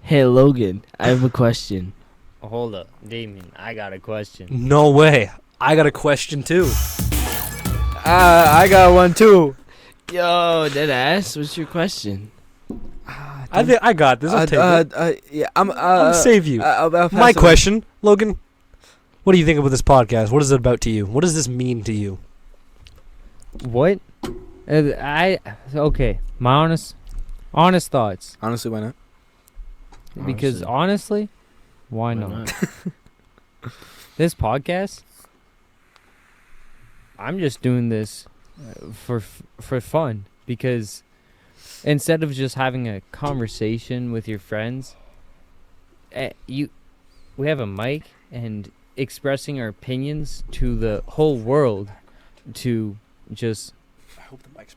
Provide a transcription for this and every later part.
Hey, Logan, I have a question. Hold up, Damien. I got a question. No way. I got a question too. I got one too. Yo, deadass, what's your question? I got this. I'll take it. Yeah, I'll save you. I'll pass My it on. question, Logan. What do you think about this podcast? What is it about to you? What does this mean to you? What? Okay. My honest thoughts. Honestly, why not? Because honestly, why not? This podcast, I'm just doing this for fun, because instead of just having a conversation with your friends, we have a mic and expressing our opinions to the whole world to just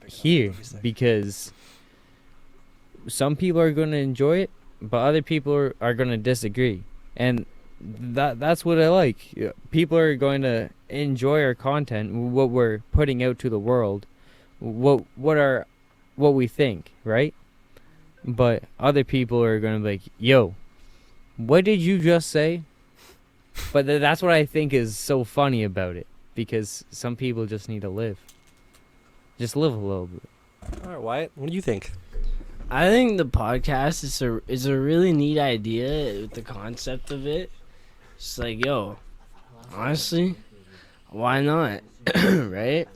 hear, because some people are going to enjoy it, but other people are going to disagree, and that's what I like. People are going to enjoy our content, what we're putting out to the world, what we think, right? But other people are going to be like, yo, what did you just say? But that's what I think is so funny about it, because some people just need to live. Just live a little bit. All right, Wyatt. What do you think? I think the podcast is a really neat idea with the concept of it. It's like, yo, honestly, why not? Right?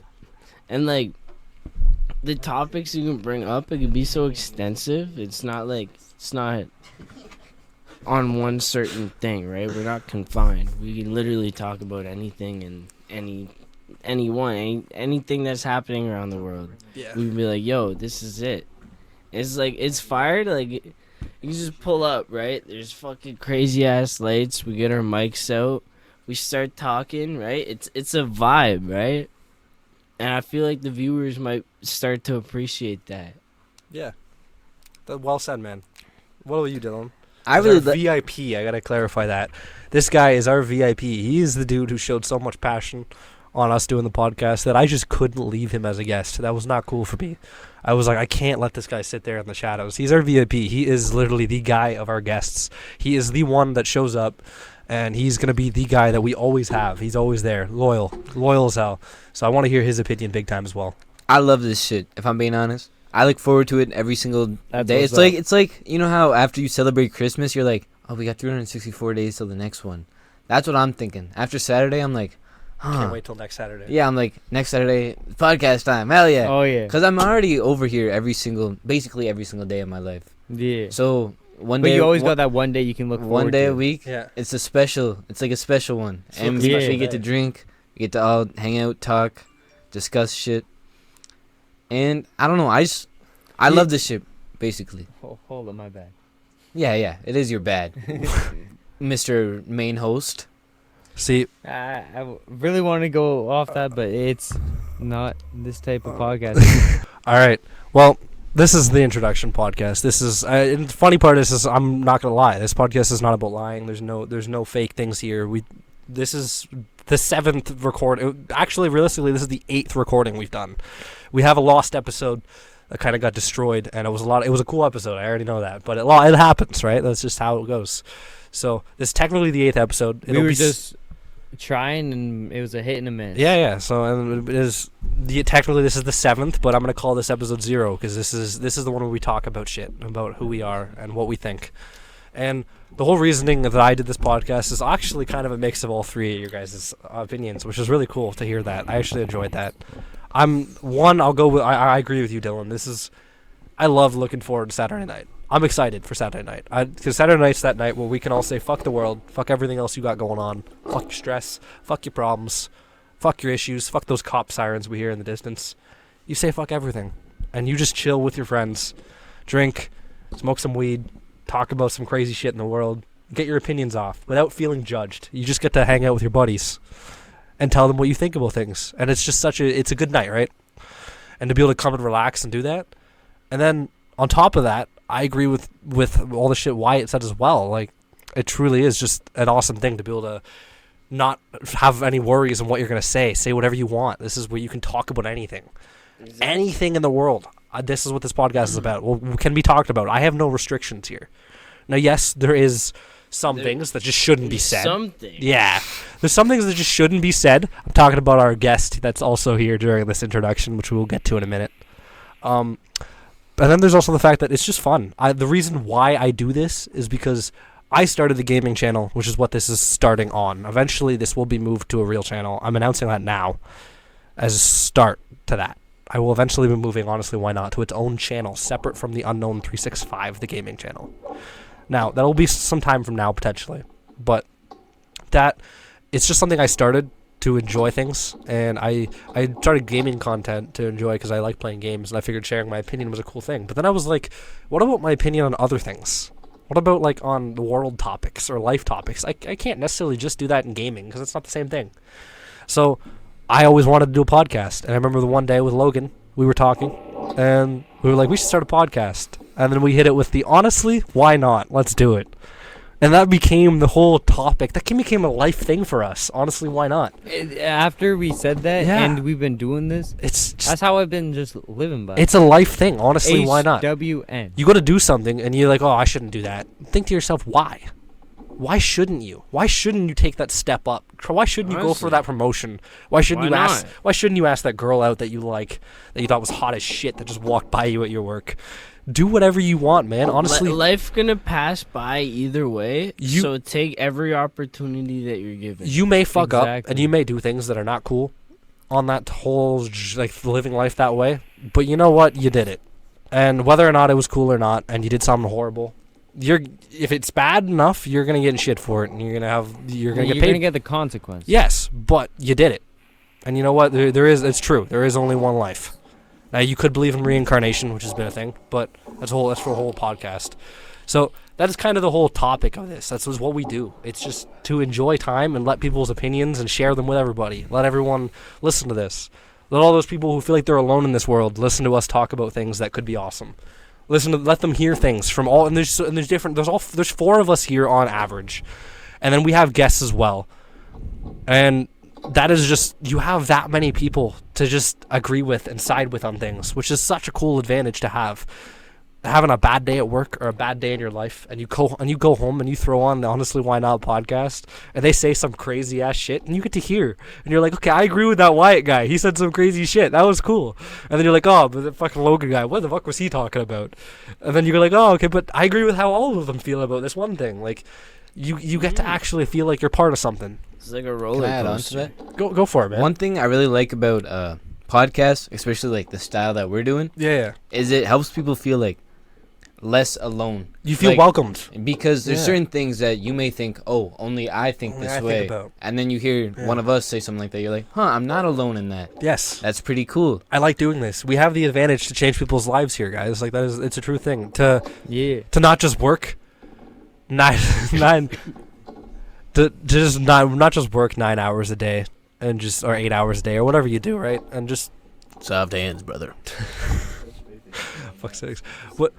And like the topics you can bring up, it can be so extensive. It's not on one certain thing, right? We're not confined. We can literally talk about anything and anything that's happening around the world. Yeah. We'd be like, yo, this is it. It's like, it's fired. Like, you can just pull up, right? There's fucking crazy ass lights. We get our mics out. We start talking, right? It's a vibe, right? And I feel like the viewers might start to appreciate that. Yeah. Well said, man. What about you, Dylan? I really VIP. I gotta clarify that. This guy is our VIP. He is the dude who showed so much passion on us doing the podcast that I just couldn't leave him as a guest. That was not cool for me. I was like, I can't let this guy sit there in the shadows. He's our VIP. He is literally the guy of our guests. He is the one that shows up, and he's going to be the guy that we always have. He's always there. Loyal as hell. So I want to hear his opinion big time as well. I love this shit, if I'm being honest. I look forward to it every single That's day. what's It's like, you know how after you celebrate Christmas, you're like, oh, we got 364 days till the next one. That's what I'm thinking. After Saturday, I'm like, Can't wait till next Saturday. yeah, I'm like, next Saturday, podcast time. Hell yeah. Oh, yeah. Because I'm already over here basically every single day of my life. Yeah. So one But day, you always got that one day you can look forward to. one day a week. Yeah. It's like a special one. So And it's we a we special get to day. drink, we get to all hang out, talk, discuss shit. And I don't know, I love this shit, basically. Hold on, my bad. Yeah, it is your bad, Mr. Main Host. See, I really want to go off that, but it's not this type of podcast. all right. Well, this is the introduction podcast. This is and the funny part is I'm not gonna lie. This podcast is not about lying. There's no fake things here. This is the 7th record. Actually, realistically, this is the 8th recording we've done. We have a lost episode that kind of got destroyed, and it was a cool episode. I already know that, but it happens, right? That's just how it goes. So this is technically the 8th episode. We were just trying, and it was a hit and a miss. Yeah. So and it is technically this is the 7th, but I'm gonna call this episode 0 because this is the one where we talk about shit, about who we are and what we think. And the whole reasoning that I did this podcast is actually kind of a mix of all three of your guys' opinions, which is really cool to hear that. I actually enjoyed that. I'll go with I agree with you, Dylan. I love looking forward to Saturday night. I'm excited for Saturday night. Because Saturday night's that night where we can all say, fuck the world, fuck everything else you got going on, fuck your stress, fuck your problems, fuck your issues, fuck those cop sirens we hear in the distance. You say fuck everything. And you just chill with your friends, drink, smoke some weed, talk about some crazy shit in the world, get your opinions off without feeling judged. You just get to hang out with your buddies and tell them what you think about things. And it's just it's a good night, right? And to be able to come and relax and do that. And then on top of that, I agree with all the shit Wyatt said as well. Like, it truly is just an awesome thing to be able to not have any worries on what you're going to say. Say whatever you want. This is where you can talk about anything. Exactly. Anything in the world. This is what this podcast is about. Well, can be talked about. I have no restrictions here. Now, yes, there is some There- things that just shouldn't be said. Something. Yeah. There's some things that just shouldn't be said. I'm talking about our guest that's also here during this introduction, which we'll get to in a minute. And then there's also the fact that it's just fun. The reason why I do this is because I started the gaming channel, which is what this is starting on. Eventually, this will be moved to a real channel. I'm announcing that now as a start to that. I will eventually be moving, honestly, why not, to its own channel, separate from the Unknown 365, the gaming channel. Now, that'll be some time from now, potentially. But it's just something I started to enjoy things, and I started gaming content to enjoy because I like playing games, and I figured sharing my opinion was a cool thing. But then I was like, what about my opinion on other things? What about, like, on the world topics or life topics? I can't necessarily just do that in gaming because it's not the same thing. So I always wanted to do a podcast, and I remember the one day with Logan, we were talking, and we were like, we should start a podcast. And then we hit it with the, honestly, why not? Let's do it. And that became the whole topic. That became a life thing for us. Honestly, why not? After we said that, Yeah. and we've been doing this, It's just, that's how I've been just living by. it's a life thing. Honestly, why not? HWN. You go to do something and you're like, oh, I shouldn't do that. Think to yourself, why? Why shouldn't you? Why shouldn't you take that step up? Why shouldn't you go for Honestly. that promotion? Why shouldn't Why you ask? not? Why shouldn't you ask that girl out that you like, that you thought was hot as shit, that just walked by you at your work? Do whatever you want, man. Honestly, Life gonna pass by either way. You- So take every opportunity that you're given. you may fuck up and Exactly. you may do things that are not cool on that whole like living life that way. But you know what? You did it, and whether or not it was cool or not, and you did something horrible, if it's bad enough, you're gonna get in shit for it, and you're gonna get paid. get the consequence. Yes, but you did it. And you know what? It's true. There is only one life. Now, you could believe in reincarnation, which has been a thing, but that's for a whole podcast. So that is kind of the whole topic of this. That's what we do. It's just to enjoy time and let people's opinions and share them with everybody. Let everyone listen to this. Let all those people who feel like they're alone in this world listen to us talk about things that could be awesome. Let them hear things from all, and there's 4 of us here on average, and then we have guests as well, and that is just, you have that many people to just agree with and side with on things, which is such a cool advantage to have. Having a bad day at work or a bad day in your life, and you go home and you throw on the Honestly Why Not podcast, and they say some crazy ass shit, and you get to hear, and you're like, okay, I agree with that Wyatt guy. He said some crazy shit. That was cool. And then you're like, oh, but the fucking Logan guy, what the fuck was he talking about? And then you're like, oh, okay, but I agree with how all of them feel about this one thing. Like, you get to actually feel like you're part of something. It's like a Can roller I add on to coaster. that? Go for it, man. One thing I really like about podcasts, especially like the style that we're doing, Yeah. is it helps people feel like less alone. You feel Like, welcomed. Because there's Yeah. certain things that you may think, oh, only I think Only this I think way. about. And then you hear Yeah. one of us say something like that. You're like, huh, I'm not alone in that. Yes. That's pretty cool. I like doing this. We have the advantage to change people's lives here, guys. Like, it's a true thing. Yeah. To not just work nine to just not just work 9 hours a day and just, or 8 hours a day or whatever you do, right? And just Soft hands, brother. fuck's sakes. What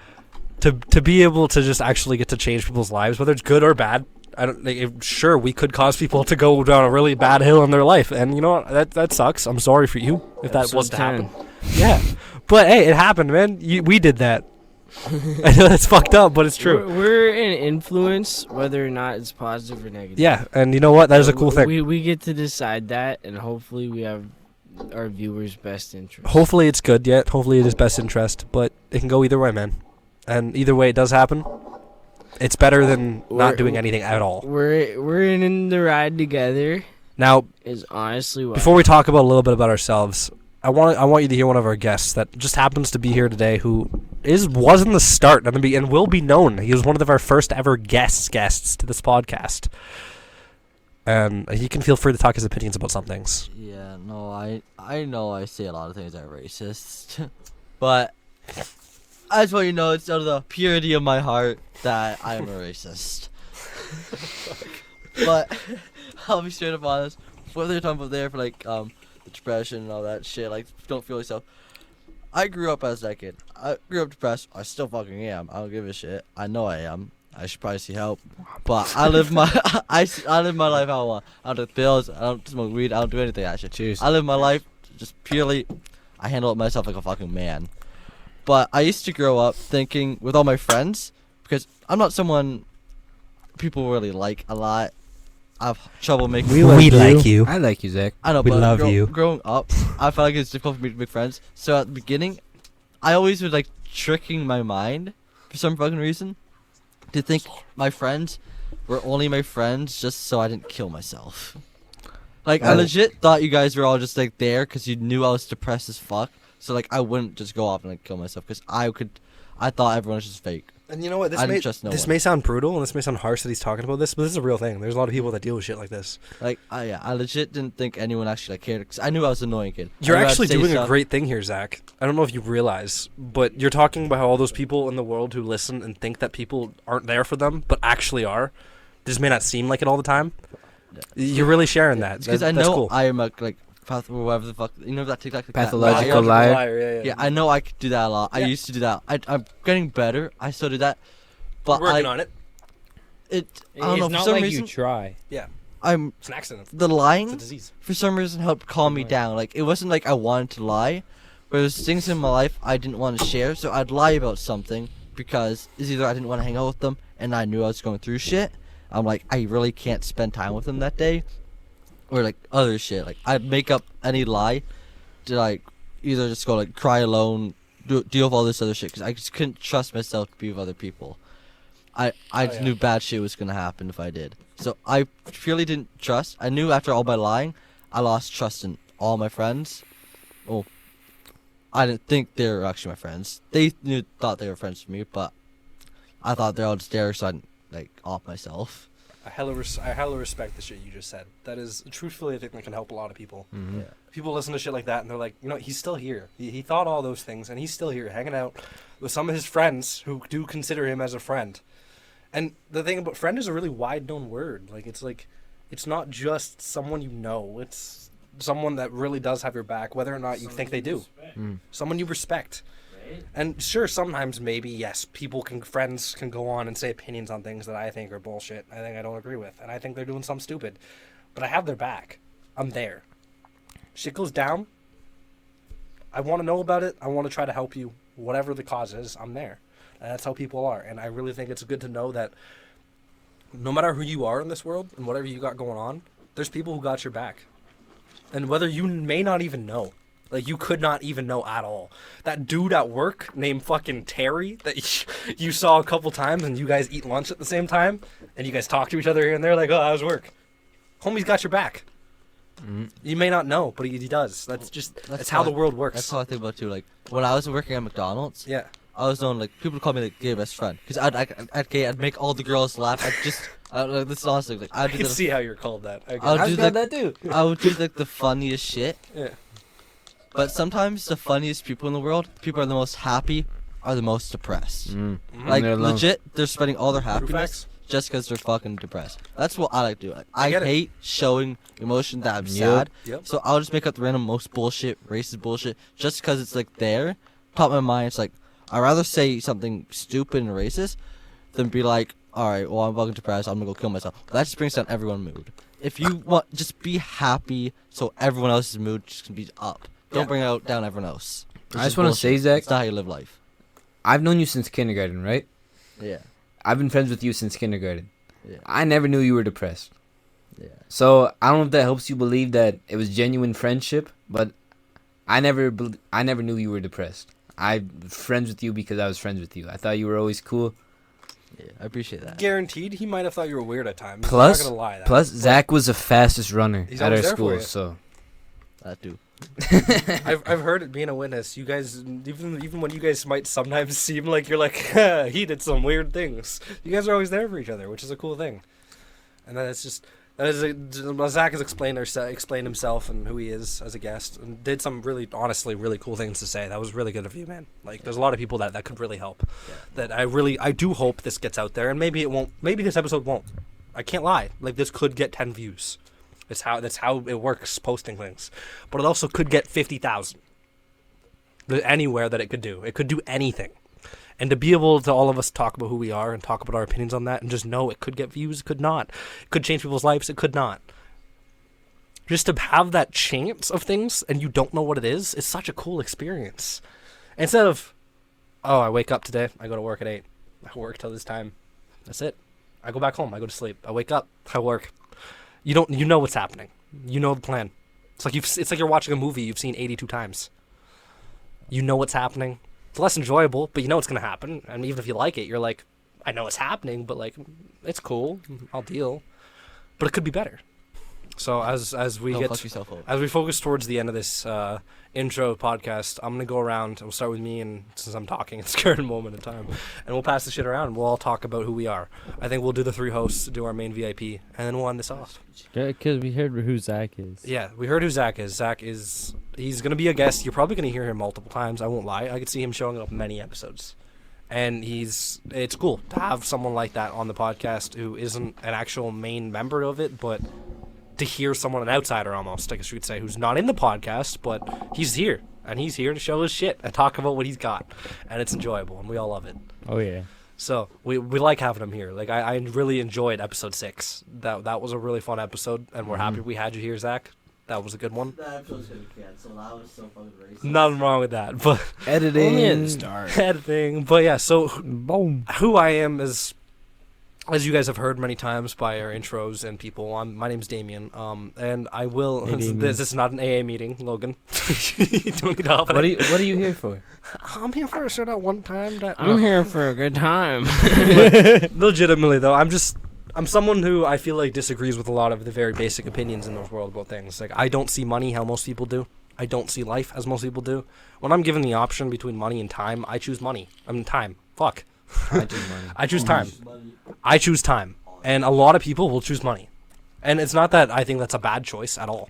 to be able to just actually get to change people's lives, whether it's good or bad. I don't like. Sure, we could cause people to go down a really bad hill in their life, and you know what? That sucks. I'm sorry for you if that was to happen. Yeah, but hey, it happened, man. We did that. I know that's fucked up, but it's true. We're an influence, whether or not it's positive or negative. Yeah, and you know what? That is a cool thing. We get to decide that, and hopefully we have our viewers' best interest. Hopefully it's good, yeah. Hopefully it is best interest, but it can go either way, man. And either way it does happen, it's better than not doing anything at all. We're in the ride together. Now, Is honestly what. before we talk about a little bit about ourselves, I want you to hear one of our guests that just happens to be here today, who was in the start and will be known. He was one of our first ever guests to this podcast. And he can feel free to talk his opinions about some things. Yeah, no, I know I say a lot of things that are racist, but I just want you to know it's out of the purity of my heart that I am a racist. But I'll be straight up honest. What they're talking about there for like the depression and all that shit, like don't feel yourself. I grew up as that kid. I grew up depressed. I still fucking am. I don't give a shit. I know I am. I should probably see help. But I live my I live my life how I want. I don't take pills. I don't smoke weed. I don't do anything that shit. Cheers. I live my life just purely. I handle it myself like a fucking man. But I used to grow up thinking with all my friends, because I'm not someone people really like a lot. I have trouble making. We like you. I like you, Zach. I know, We but love you. Growing up, I felt like it's difficult for me to make friends. So at the beginning, I always was like tricking my mind for some fucking reason to think my friends were only my friends just so I didn't kill myself. Like I Oh. legit thought you guys were all just like there because you knew I was depressed as fuck. So like I wouldn't just go off and like kill myself because I thought everyone was just fake. And you know what? I didn't trust no one. May sound brutal and this may sound harsh that he's talking about this, but this is a real thing. There's a lot of people that deal with shit like this. Like I legit didn't think anyone actually like cared because I knew I was an annoying kid. You're I knew I'd actually say doing a stuff- great thing here, Zach. I don't know if you realize, but you're talking about how all those people in the world who listen and think that people aren't there for them, but actually are. They just may not seem like it all the time. Yeah. You're really sharing that. Because I That's know cool. I am a like whatever the fuck you know that TikTok like that? Pathological Liar? liar. Yeah, I know I could do that a lot. I Yeah. used to do that. I'm getting better. I still do that, but We're working I on it. I don't know It's for not some like reason you try. I'm It's an accident. the It's a lying disease. for some reason helped calm me down. Like it wasn't like I wanted to lie, but there's things in my life I didn't want to share, so I'd lie about something because it's either I didn't want to hang out with them and I knew I was going through shit. I'm like I really can't spend time with them that day, or like other shit. Like I'd make up any lie to like either just go like cry alone, deal with all this other shit because I just couldn't trust myself to be with other people. I yeah. knew bad shit was gonna happen if I did. So I purely didn't trust. I knew after all my lying, I lost trust in all my friends. Oh, I didn't think they were actually my friends. They thought they were friends with me, but I thought they're all just there so I didn't like off myself. I hella respect the shit you just said. That is truthfully a thing that can help a lot of people. Mhm. Yeah. People listen to shit like that and they're like, you know, he's still here. He thought all those things and he's still here hanging out with some of his friends who do consider him as a friend. And the thing about friend is a really wide known word. Like it's not just someone you know. It's someone that really does have your back, whether or not you think they do. Mm. Someone you respect. And sure, sometimes maybe yes, friends can go on and say opinions on things that I think are bullshit. I think I don't agree with, and I think they're doing something stupid. But I have their back. I'm there. Shit goes down. I want to know about it. I want to try to help you. Whatever the cause is, I'm there. And that's how people are. And I really think it's good to know that no matter who you are in this world and whatever you got going on, there's people who got your back. And whether you may not even know. Like, you could not even know at all. That dude at work named fucking Terry that you saw a couple times and you guys eat lunch at the same time and you guys talk to each other here and there like, oh, how's work? Homie's got your back. Mhm. You may not know, but he does. That's how the world works. That's how I think about it too. Like when I was working at McDonald's, Yeah. I was known like people call me like gay best friend because I'd make all the girls laugh. This is honestly like I I'd do can the, see how you're called that. I I'll get do it. the, that too. I would do like the funniest shit. Yeah. But sometimes the funniest people in the world, people are the most happy, are the most depressed. Mm. Like They're alone. legit, they're spending all their True happiness facts. just because they're fucking depressed. That's what I like to do. Like, I get it. hate showing emotion that I'm Yep. sad. Yep. So I'll just make up the random most bullshit, racist bullshit, just because it's like there. Top of my mind, it's like I'd rather say something stupid and racist than be like, all right, well I'm fucking depressed, I'm gonna go kill myself. That just brings down everyone's mood. If you want, just be happy, so everyone else's mood just can be up. Don't Yeah. bring out down everyone else. It's I just want wanna to say, Zach- it's not how you live life. I've known you since kindergarten, right? Yeah, I've been friends with you since kindergarten. yeah, I never knew you were depressed. yeah. So I don't know if that helps you believe that it was genuine friendship, but I never knew you were depressed. I'm friends with you because I was friends with you. I thought you were always cool. Yeah, I appreciate that. Guaranteed, he might have thought you were weird at times. Plus- I'm not gonna lie. Plus, Zach was the fastest runner He's at our always there for school, you. so That too. I've heard it being a witness. You guys, even when you guys might sometimes seem like you're like he did some weird things, you guys are always there for each other, which is a cool thing. And then it's just Zach has explained himself and who he is as a guest, and did some really honestly really cool things to say. That was really good of you, man. Like there's a lot of people that could really help. Yeah. That I do hope this gets out there, and maybe it won't. Maybe this episode won't. I can't lie. Like this could get 10 views. That's how it works posting things. But it also could get 50,000. Anywhere that it could do. It could do anything. And to be able to all of us talk about who we are and talk about our opinions on that and just know it could get views, it could not. It could change people's lives, it could not. Just to have that chance of things and you don't know what it is such a cool experience. Instead of, oh, I wake up today, I go to work at 8. I work till this time. That's it. I go back home. I go to sleep. I wake up. I work. You know what's happening. You know the plan. It's like you're watching a movie you've seen 82 times. You know what's happening. It's less enjoyable, but you know what's gonna happen. And even if you like it, you're like, I know it's happening, but like, it's cool. I'll deal. But it could be better. So as we Don't get fuck yourself up. as we focus towards the end of this intro podcast, I'm gonna go around. We'll start with me, and since I'm talking, it's a current moment in time, and we'll pass the shit around. And we'll all talk about who we are. I think we'll do the 3 hosts, do our main VIP, and then we'll end this off. Because we heard who Zach is. Yeah, we heard who Zach is. He's gonna be a guest. You're probably gonna hear him multiple times. I won't lie. I could see him showing up in many episodes. And it's cool to have someone like that on the podcast who isn't an actual main member of it, but to hear someone, an outsider almost, I guess you could say, who's not in the podcast, but he's here. And he's here to show his shit and talk about what he's got. And it's enjoyable, and we all love it. Oh, yeah. So we like having him here. Like I really enjoyed episode 6. That was a really fun episode, and we're happy we had you here, Zach. That was a good one. That episode's gonna be canceled. That was so fucking racist. Nothing wrong with that, but Only at the Editing. start. editing. But yeah, so Boom. who I am is, as you guys have heard many times by our intros and people, my name's Damien. And I will. Hey, Damien. This is not an AA meeting, Logan. You don't need help. What are you here for? I'm here for a shout out one time. I'm here for a good time. Legitimately though, I'm someone who I feel like disagrees with a lot of the very basic opinions in this world about things. Like, I don't see money how most people do. I don't see life as most people do. When I'm given the option between money and time, I choose money. I mean, time. Fuck. I do money. I choose time. I choose time. And a lot of people will choose money. And it's not that I think that's a bad choice at all.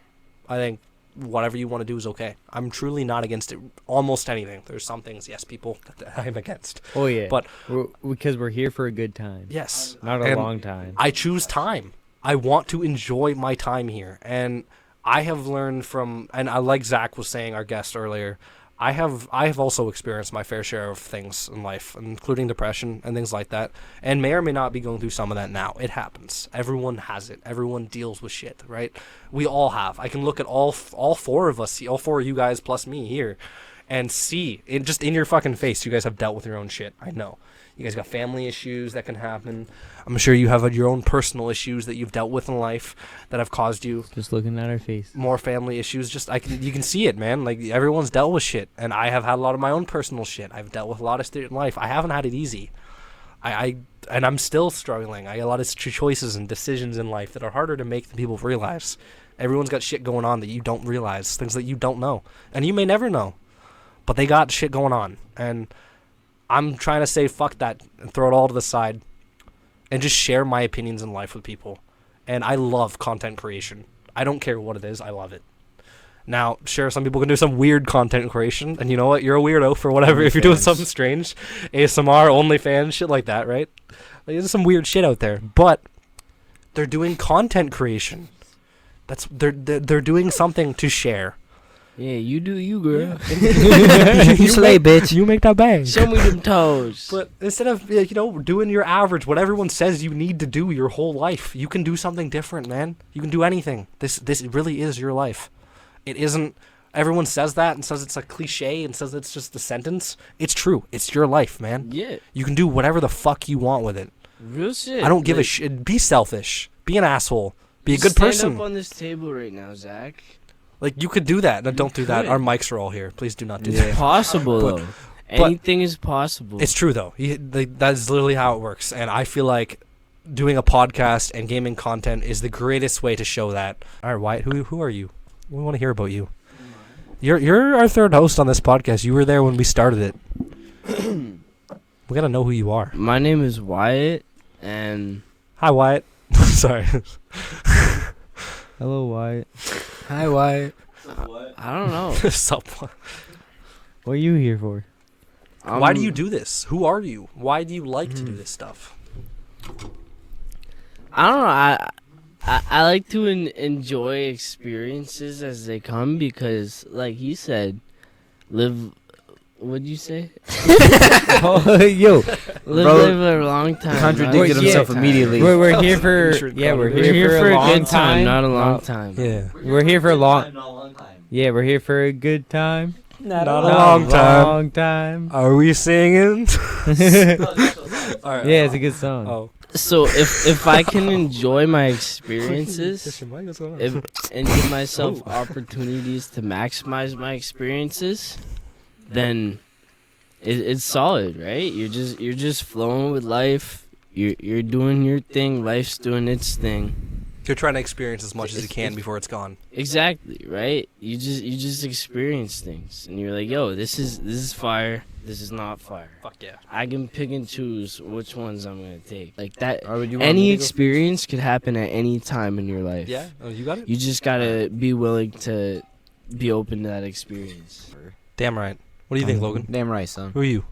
I think whatever you want to do is okay. I'm truly not against it. Almost anything. There's some things, yes, people, that I'm against. Oh, yeah. But- because we're here for a good time. Yes. Not a And long time. I choose time. I want to enjoy my time here. And I have learned from, and I like Zach was saying, our guest earlier, I have also experienced my fair share of things in life, including depression and things like that, and may or may not be going through some of that now. It happens. Everyone has it. Everyone deals with shit, right? We all have. I can look at all 4 of us, all 4 of you guys plus me here, and see, just in your fucking face, you guys have dealt with your own shit. I know. You guys got family issues that can happen. I'm sure you have your own personal issues that you've dealt with in life that have caused you Just looking at our face. more family issues. You can see it, man. Like, everyone's dealt with shit, and I have had a lot of my own personal shit. I've dealt with a lot of shit in life. I haven't had it easy. And I'm still struggling. I got a lot of choices and decisions in life that are harder to make than people realize. Everyone's got shit going on that you don't realize, things that you don't know, and you may never know, but they got shit going on. And I'm trying to say fuck that and throw it all to the side and just share my opinions in life with people. And I love content creation. I don't care what it is. I love it. Now, sure, some people can do some weird content creation, and you know what? You're a weirdo for whatever if you're doing OnlyFans. something strange. ASMR, OnlyFans, shit like that, right? Like, there's some weird shit out there. But they're doing content creation. They're doing something to share. Yeah, you do you, girl. You slay, bitch. You make that bang. Show me them toes. But instead of, doing your average, what everyone says you need to do your whole life, you can do something different, man. You can do anything. This really is your life. It isn't. Everyone says that and says it's a cliche and says it's just a sentence. It's true. It's your life, man. Yeah, You can do whatever the fuck you want with it. real shit. I don't give a Like, shit. Be selfish. Be an asshole. Be a you good stand person. up on this table right now, Zach. Like, you could do that. No, You don't do that. could. Our mics are all here. Please do not do It's that. possible But- though. Anything is possible. It's true though. That is literally how it works, and I feel like doing a podcast and gaming content is the greatest way to show that. All right, Wyatt, who are you? We want to hear about you. You're our third host on this podcast. You were there when we started it. We gotta know who you are. My name is Wyatt, and Hi, Wyatt. Sorry. Hello, Wyatt. Hi, Wyatt. I don't know. What are you here for? Why do you do this? Who are you? Why do you like to do this stuff? I don't know. I like to enjoy experiences as they come because, like he said, live. What'd you say? Oh, yo, Live a long time. Contradicted not a himself short time. immediately. we're here for Sure, we're We're here, here for a long good time, not a long time. Yeah. We're here for a long. Not a long time. Yeah, we're here for a good time. Not a long time. Long time. Are we singing? All right. Yeah, it's a good song. Oh. So if I can enjoy my experiences What's going on? and give myself opportunities to maximize my experiences, then it's solid, right? You're just flowing with life. You're doing your thing. Life's doing its thing. You're trying to experience as much as you can before it's gone. Exactly, right? You just experience things, and you're like, yo, this is fire. This is not fire. Fuck yeah. I can pick and choose which ones I'm gonna take. Like that. Or would you want Any me to go? experience could happen at any time in your life. Yeah? Oh, you got it? You just gotta be willing to be open to that experience. Damn right. What do you think, Logan? Damn right, son. Who are you?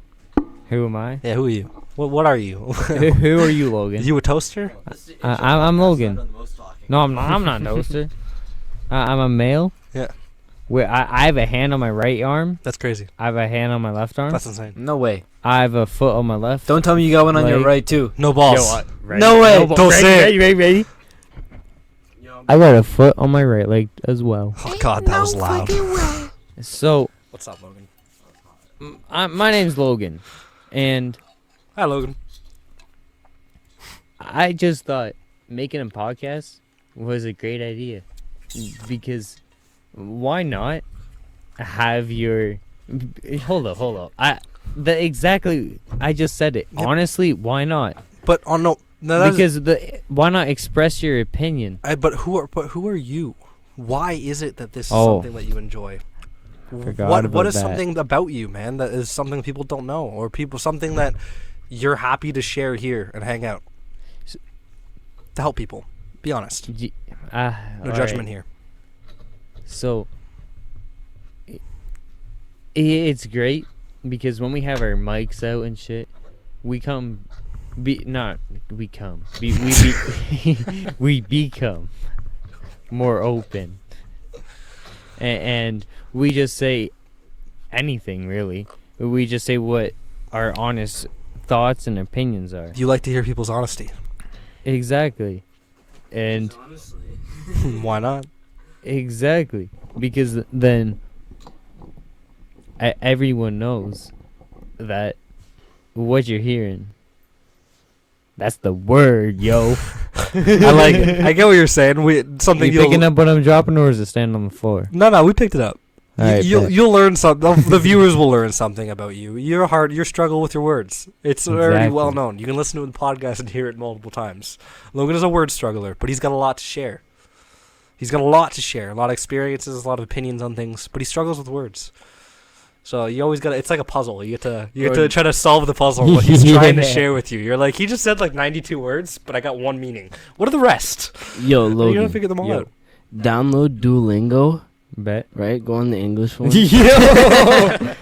Who am I? Yeah, who are you? What are you? Who are you, Logan? You a toaster? I'm Logan. No, I'm not. I'm not a toaster. I'm a male. Yeah. Where I have a hand on my right arm. That's crazy. I have a hand on my left arm. That's insane. No way. I have a foot on my left. Don't tell me you got one on your Like- right too. No balls. No way. Don't say it. Ready. I got a foot on my right leg as well. Oh god, that was loud. So, What's up, Logan? my name's Logan, and Hi, Logan. I just thought making a podcast was a great idea because why not have your hold up I just said it. Yep. Honestly, why not? But oh no, that's, Because why not express your opinion? but who are you? Why is it that this is Oh. something that you enjoy? Forgot What about is that. something about you, man, that is something people don't know, or something that you're happy to share here and hang out to help people? Be honest. No All judgment right. here. So it's great because when we have our mics out and shit, we become more open, and we just say anything really. We just say what our honest thoughts and opinions are. You like to hear people's honesty. Exactly, and Why not? exactly because then everyone knows that what you're hearing. That's the word, yo. I get what you're saying. Something You picking up what I'm dropping, or is it standing on the floor? No, we picked it up. Alright, bet. You'll learn something. The viewers will learn something about you. Your struggle with your words. It's already Exactly. well known. You can listen to it in the podcast and hear it multiple times. Logan is a word struggler, but he's got a lot to share. He's got a lot to share, a lot of experiences, a lot of opinions on things, but he struggles with words. So you always gotta. It's like a puzzle. You get to try to solve the puzzle. What he's trying to Yeah. share with you. You're like, he just said like 92 words, but I got one meaning. What are the rest? Yo, You gotta Logan, figure them all out. download Duolingo, Bet. right? Go on the English one.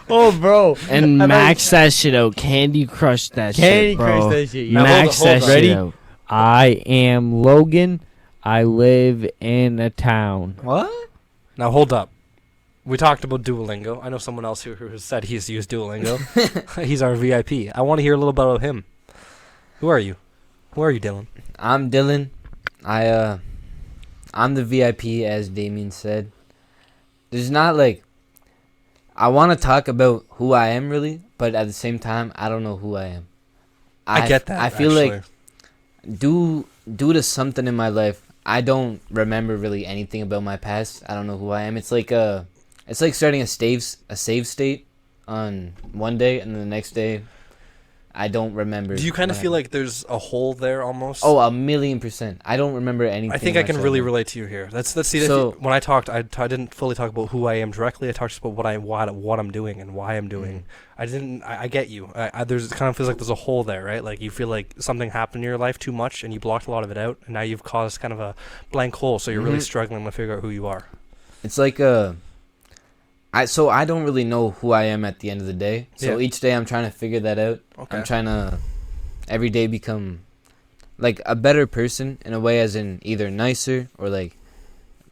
Oh, bro. And max that shit out. Candy Crush that Candy shit, bro. Crush that shit. Now, Max hold on. that Ready? shit out. I am Logan. I live in a town. What? Now hold up. We talked about Duolingo. I know someone else who has said he's used Duolingo. He's our VIP. I want to hear a little bit about him. Who are you? Who are you, Dylan? I'm Dylan. I'm the VIP, as Damien said. There's not like, I want to talk about who I am really, but at the same time, I don't know who I am. I get that. I feel actually. like due to something in my life, I don't remember really anything about my past. I don't know who I am. It's like starting a save state on one day, and the next day, I don't remember. Do you kind of what feel happened. like there's a hole there almost? Oh, 1,000,000%. I don't remember anything. I think I can myself. really relate to you here. That's see. So- When I talked, I didn't fully talk about who I am directly. I talked just about what I'm doing and why I'm doing. I get you. There's it kind of feels like there's a hole there, right? Like you feel like something happened in your life too much, and you blocked a lot of it out, and now you've caused kind of a blank hole. So you're really Mhm. struggling to figure out who you are. It's like I don't really know who I am at the end of the day. So Yeah. each day I'm trying to figure that out. Okay. I'm trying to every day become like a better person in a way, as in either nicer or like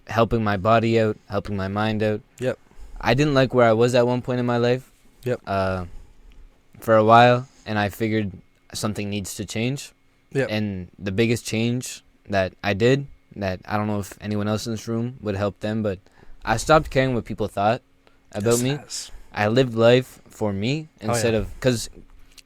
helping my body out, helping my mind out. Yep. I didn't like where I was at one point in my life. Yep. For a while, and I figured something needs to change. Yep. And the biggest change that I did, that I don't know if anyone else in this room would help them, but I stopped caring what people thought about me. Yes. I lived life for me instead yeah. of because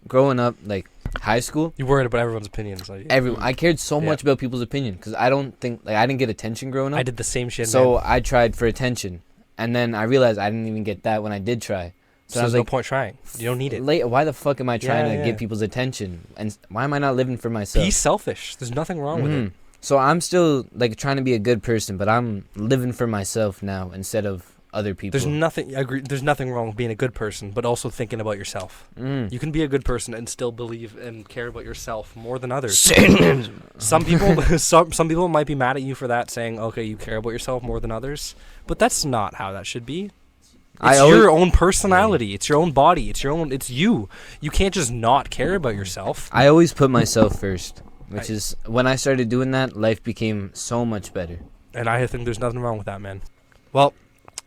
growing up like high school, You worried about everyone's opinions. Like, I cared so Yeah. much about people's opinion because I don't think like I didn't get attention growing up. I did the same shit. So man. I tried for attention, and then I realized I didn't even get that when I did try. So I was there's like, no point trying. You don't need it. Why the fuck am I trying Yeah, to yeah. get people's attention? And why am I not living for myself? Be selfish. There's nothing wrong with it. Mhm. So I'm still like trying to be a good person, but I'm living for myself now instead of other people. There's nothing. I agree. There's nothing wrong with being a good person, but also thinking about yourself. Mm. You can be a good person and still believe and care about yourself more than others. Satanism. Some people, some people might be mad at you for that, saying, "Okay, you care about yourself more than others," but that's not how that should be. It's your own personality. It's your own body. It's your own. It's you. You can't just not care about yourself. I always put myself first, which is when I started doing that, life became so much better. And I think there's nothing wrong with that, man. Well,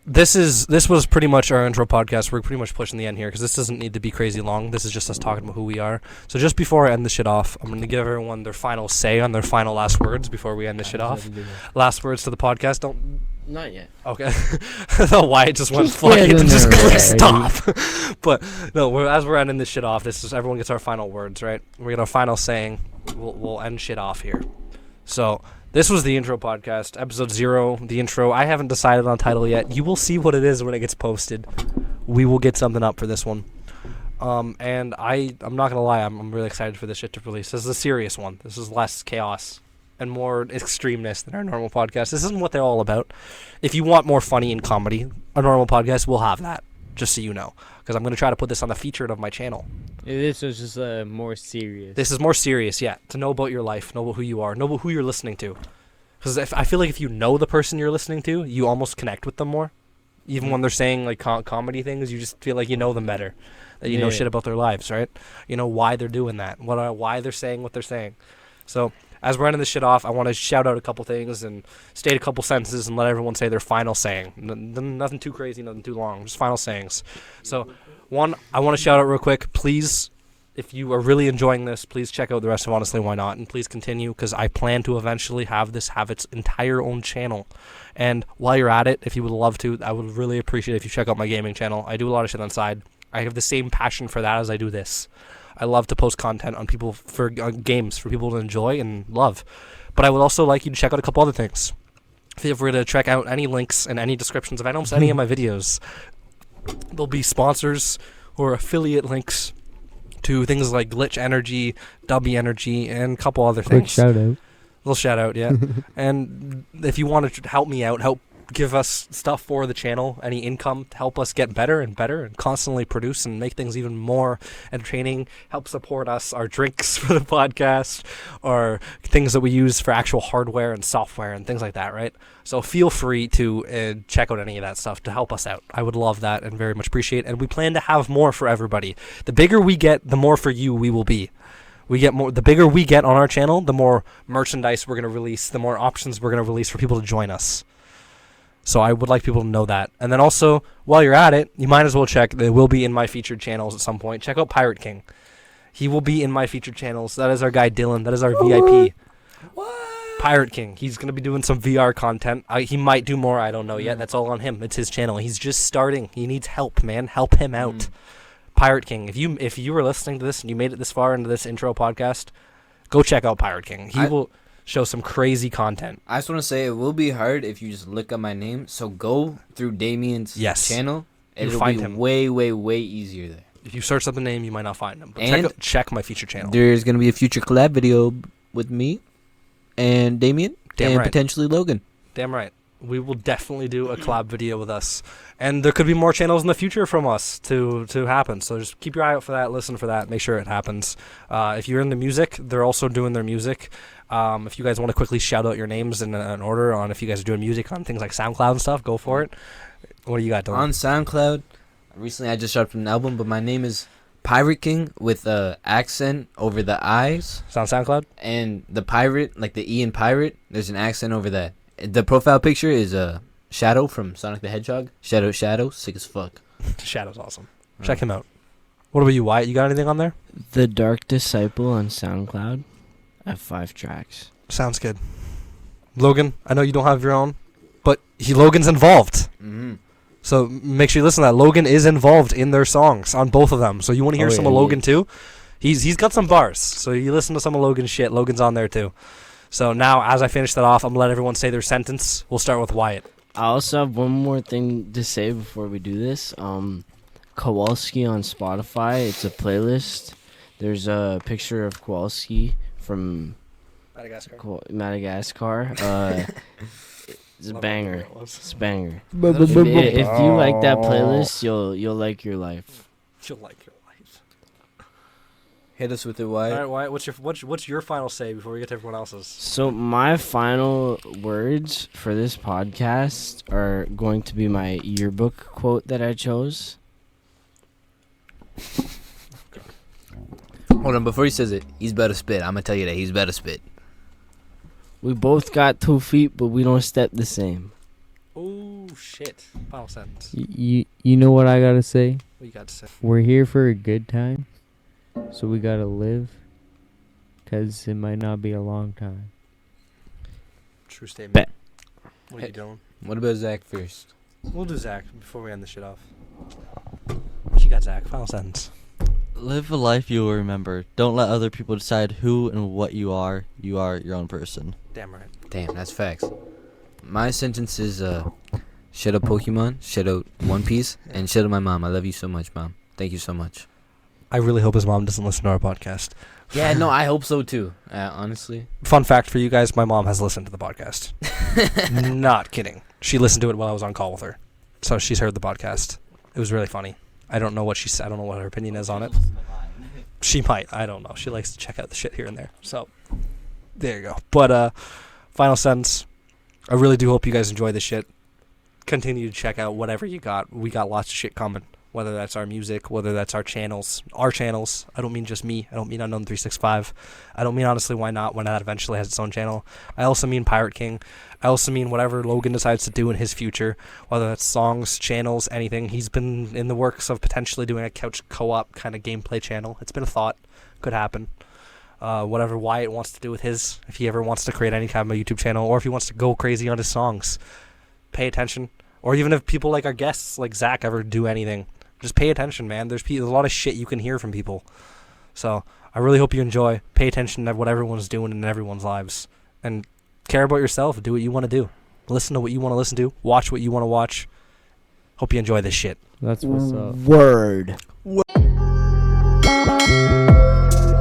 this was pretty much our intro podcast. We're pretty much pushing the end here because this doesn't need to be crazy long. This is just us talking about who we are. So just before I end this shit off, I'm going to give everyone their final say on their final last words before we end this shit off. Last words to the podcast. Don't. Not yet. Okay. I thought Wyatt just went flying and just click stop. But no, as we're ending this shit off, this is everyone gets our final words, right? We get our final saying. We'll end shit off here. So this was the intro podcast, episode 0. The intro. I haven't decided on title yet. You will see what it is when it gets posted. We will get something up for this one. And I'm not gonna lie, I'm really excited for this shit to release. This is a serious one. This is less chaos and more extremeness than our normal podcast. This isn't what they're all about. If you want more funny and comedy, a normal podcast will have that, just so you know. Because I'm going to try to put this on the featured of my channel. This was just more serious. This is more serious, yeah. To know about your life, know about who you are, know about who you're listening to. Because I feel like if you know the person you're listening to, you almost connect with them more. Even when they're saying like comedy things, you just feel like you know them better. That you know shit about their lives, right? You know why they're doing that. Why they're saying what they're saying. So as we're ending this shit off, I want to shout out a couple things and state a couple sentences and let everyone say their final saying. Nothing too crazy, nothing too long, just final sayings. So, one, I want to shout out real quick. Please, if you are really enjoying this, please check out the rest of Honestly Why Not, and please continue because I plan to eventually have its entire own channel. And while you're at it, if you would love to, I would really appreciate it if you check out my gaming channel. I do a lot of shit on the side. I have the same passion for that as I do this. I love to post content on people for games for people to enjoy and love. But I would also like you to check out a couple other things. Feel free to check out any links and any descriptions of almost any of my videos. There'll be sponsors or affiliate links to things like Glitch Energy, Dubby Energy, and a couple other things. shout out. Little shout out, yeah. And if you want to help me out, help give us stuff for the channel, any income to help us get better and constantly produce and make things even more entertaining, help support us, our drinks for the podcast, or things that we use for actual hardware and software and things like that, right? So feel free to check out any of that stuff to help us out. I would love that and very much appreciate it. And we plan to have more for everybody. The bigger we get, the more for you we will be. We get more. The bigger we get on our channel, the more merchandise we're going to release, the more options we're going to release for people to join us. So I would like people to know that. And then also, while you're at it, you might as well check. They will be in my featured channels at some point. Check out Pirate King. He will be in my featured channels. That is our guy Dylan. That is our VIP. What? Pirate King. He's going to be doing some VR content. He might do more. I don't know yet. That's all on him. It's his channel. He's just starting. He needs help, man. Help him out. Pirate King. If you were listening to this and you made it this far into this intro podcast, go check out Pirate King. He will show some crazy content. I just want to say it will be hard if you just look up my name. So go through Damien's channel. It'll find be him. way, way, way easier there. If you search up the name, you might not find him. But And check my feature channel. There's going to be a future collab video with me and Damien Damn and right. potentially Logan. Damn right. We will definitely do a collab video with us. And there could be more channels in the future from us to happen. So just keep your eye out for that. Listen for that. Make sure it happens. If you're into music, they're also doing their music. If you guys want to quickly shout out your names in an order on if you guys are doing music on things like SoundCloud and stuff, go for it. What do you got, Dylan? On SoundCloud, recently I just dropped an album, but my name is Pirate King with a accent over the I's. On SoundCloud? And the pirate, like the E in pirate, there's an accent over that. The profile picture is a Shadow from Sonic the Hedgehog. Shadow, sick as fuck. Shadow's awesome. Check him out. What about you, Wyatt? You got anything on there? The Dark Disciple on SoundCloud. I have 5 tracks. Sounds good. Logan, I know you don't have your own, but Logan's involved. Mm-hmm. So make sure you listen to that. Logan is involved in their songs on both of them. So you want to hear some of Logan too? He's got some bars. So you listen to some of Logan's shit. Logan's on there too. So now, as I finish that off, I'm gonna let everyone say their sentence. We'll start with Wyatt. I also have one more thing to say before we do this. Kowalski on Spotify. It's a playlist. There's a picture of Kowalski from Madagascar. It's a banger. It's a banger. If you like that playlist, you'll like your life. You'll like your life. Hit us with it, All Wyatt. right, Wyatt. What's your final say before we get to everyone else's? So my final words for this podcast are going to be my yearbook quote that I chose. Hold on, before he says it, he's better spit. I'm gonna tell you that he's better spit. We both got 2 feet, but we don't step the same. Oh shit! Final sentence. You know what I gotta say? What you got to say? We're here for a good time, so we gotta live, 'cause it might not be a long time. True statement. Bet. What are you doing? What about Zach first? We'll do Zach before we end the shit off. What you got, Zach? Final sentence. Live a life you will remember. Don't let other people decide who and what you are. You are your own person. Damn right. Damn, that's facts. My sentence is shout out Pokemon, shout out One Piece, and shout out my mom. I love you so much, Mom. Thank you so much. I really hope his mom doesn't listen to our podcast. Yeah, no, I hope so too. Honestly. Fun fact for you guys: my mom has listened to the podcast. Not kidding. She listened to it while I was on call with her, so she's heard the podcast. It was really funny. I don't know what she said. I don't know what her opinion is on it. She might. I don't know. She likes to check out the shit here and there. So there you go. But final sentence. I really do hope you guys enjoy this shit. Continue to check out whatever you got. We got lots of shit coming. Whether that's our music, whether that's our channels. I don't mean just me. I don't mean Unknown 365. I don't mean honestly Why Not when that eventually has its own channel. I also mean Pirate King. I also mean whatever Logan decides to do in his future, whether that's songs, channels, anything. He's been in the works of potentially doing a couch co-op kind of gameplay channel. It's been a thought. Could happen. Whatever Wyatt wants to do with his, if he ever wants to create any kind of a YouTube channel, or if he wants to go crazy on his songs, pay attention. Or even if people like our guests, like Zach, ever do anything, just pay attention, man. There's a lot of shit you can hear from people. So I really hope you enjoy. Pay attention to what everyone's doing in everyone's lives. And care about yourself. Do what you want to do. Listen to what you want to listen to. Watch what you want to watch. Hope you enjoy this shit. That's what's up. Word.